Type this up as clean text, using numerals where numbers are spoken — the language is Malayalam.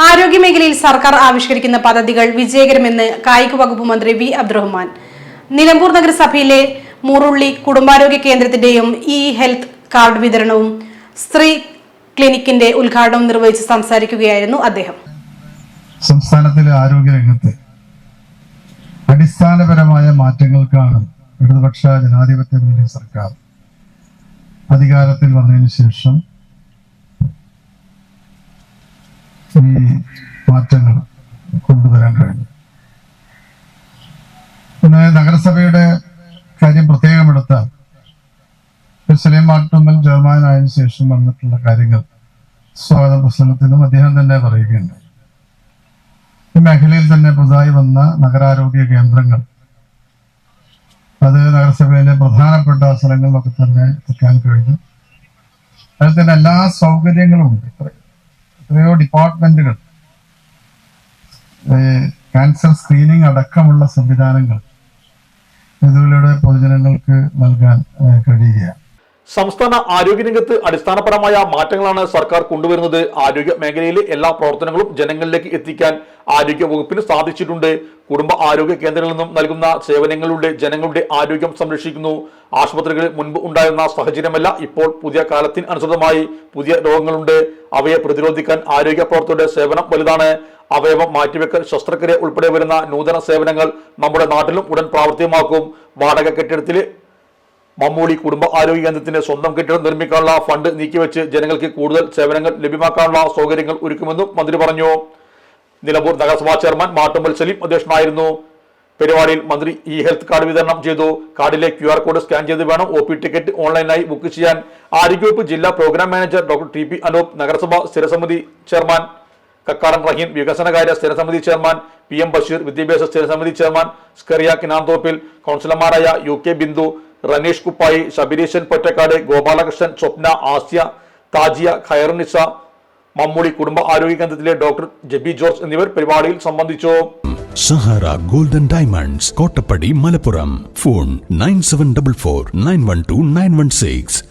ആരോഗ്യമേഖലയിൽ സർക്കാർ ആവിഷ്കരിക്കുന്ന പദ്ധതികൾ വിജയകരമെന്ന് കായിക വകുപ്പ് മന്ത്രി വി അബ്ദുറഹ്മാൻ. നിലമ്പൂർ നഗരസഭയിലെ മുറുള്ളി കുടുംബാരോഗ്യ കേന്ദ്രത്തിന്റെയും ഹെൽത്ത് കാർഡ് വിതരണവും സ്ത്രീ ക്ലിനിക്കിന്റെ ഉദ്ഘാടനവും നിർവഹിച്ച് സംസാരിക്കുകയായിരുന്നു അദ്ദേഹം. സംസ്ഥാനത്തിലെ ആരോഗ്യരംഗത്ത് അടിസ്ഥാനപരമായ മാറ്റങ്ങൾക്കാണ് ഇടതുപക്ഷ ജനാധിപത്യ മുന്നണി സർക്കാർ അധികാരത്തിൽ വന്നതിന് ശേഷം ഈ മാറ്റങ്ങൾ കൊണ്ടുവരാൻ കഴിഞ്ഞു. പിന്നെ നഗരസഭയുടെ കാര്യം പ്രത്യേകം എടുത്താൽ സലീം മാട്ടുമ്മൽ ചെയർമാനായതിനു ശേഷം വന്നിട്ടുള്ള കാര്യങ്ങൾ സ്വാഗത പ്രസംഗത്തിലും അദ്ദേഹം തന്നെ പറയുകയുണ്ടായി. ഈ മേഖലയിൽ തന്നെ പുതുതായി വന്ന നഗരാരോഗ്യ കേന്ദ്രങ്ങൾ അത് നഗരസഭയിലെ പ്രധാനപ്പെട്ട സ്ഥലങ്ങളിലൊക്കെ തന്നെ എത്തിക്കാൻ കഴിഞ്ഞു. അതിൽ തന്നെ എല്ലാ സൗകര്യങ്ങളും ഉണ്ട്. എത്രയോ ഡിപ്പാർട്ട്മെന്റുകൾ, ക്യാൻസർ സ്ക്രീനിങ് അടക്കമുള്ള സംവിധാനങ്ങൾ ഇതിലൂടെ പൊതുജനങ്ങൾക്ക് നൽകാൻ കഴിയുകയാണ്. സംസ്ഥാന ആരോഗ്യരംഗത്ത് അടിസ്ഥാനപരമായ മാറ്റങ്ങളാണ് സർക്കാർ കൊണ്ടുവരുന്നത്. ആരോഗ്യ മേഖലയിലെ എല്ലാ പ്രവർത്തനങ്ങളും ജനങ്ങളിലേക്ക് എത്തിക്കാൻ ആരോഗ്യ വകുപ്പിന് സാധിച്ചിട്ടുണ്ട്. കുടുംബ ആരോഗ്യ കേന്ദ്രങ്ങളിൽ നിന്നും നൽകുന്ന സേവനങ്ങളുടെ ജനങ്ങളുടെ ആരോഗ്യം സംരക്ഷിക്കുന്നു. ആശുപത്രികളിൽ മുൻപ് ഉണ്ടായിരുന്ന സാഹചര്യമല്ല ഇപ്പോൾ. പുതിയ കാലത്തിന് അനുസൃതമായി പുതിയ രോഗങ്ങളുണ്ട്. അവയെ പ്രതിരോധിക്കാൻ ആരോഗ്യ പ്രവർത്തകരുടെ സേവനം വലുതാണ്. അവയവം മാറ്റിവെക്കൽ, ശസ്ത്രക്രിയ ഉൾപ്പെടെ വരുന്ന നൂതന സേവനങ്ങൾ നമ്മുടെ നാട്ടിലും ഉടൻ പ്രാവർത്തികമാക്കും. വാടക കെട്ടിടത്തിൽ മമ്മൂളി കുടുംബ ആരോഗ്യ കേന്ദ്രത്തിന്റെ സ്വന്തം കെട്ടിടം നിർമ്മിക്കാനുള്ള ഫണ്ട് നീക്കിവെച്ച് ജനങ്ങൾക്ക് കൂടുതൽ സേവനങ്ങൾ ലഭ്യമാക്കാനുള്ള സൗകര്യങ്ങൾ ഒരുക്കുമെന്നും മന്ത്രി പറഞ്ഞു. നിലമ്പൂർ നഗരസഭാ ചെയർമാൻ മാട്ടുമ്മൽ സലീം അധ്യക്ഷനായിരുന്നു. പരിപാടിയിൽ മന്ത്രി ഹെൽത്ത് കാർഡ് വിതരണം ചെയ്തു. കാർഡിലെ QR കോഡ് സ്കാൻ ചെയ്ത് വേണം OP ടിക്കറ്റ് ഓൺലൈനായി ബുക്ക് ചെയ്യാൻ. ആരോഗ്യവകുപ്പ് ജില്ലാ programme manager doctor TP Anoop, നഗരസഭാ സ്ഥിരസമിതി ചെയർമാൻ കക്കാടൻ റഹീം, വികസനകാര്യ സ്ഥിരസമിതി ചെയർമാൻ PM ബഷീർ, വിദ്യാഭ്യാസ സ്ഥിരസമിതി ചെയർമാൻ സ്കറിയ കിനാന്തോപ്പിൽ, കൗൺസിലർമാരായ UK ബിന്ദു, റനീഷ് കുപ്പായി, ശബരീശൻ പൊറ്റക്കാട്, ഗോപാലകൃഷ്ണൻ, സ്വപ്ന, ആസ്യ, താജിയ, ഖൈറുനിസ, മമ്മൂളി കുടുംബ ആരോഗ്യ കേന്ദ്രത്തിലെ ഡോക്ടർ ജെബി ജോർജ് എന്നിവർ പരിപാടിയിൽ സംബന്ധിച്ചു. Sahara Golden Diamonds, Kottappadi, Malappuram. Phone 9744 912 916.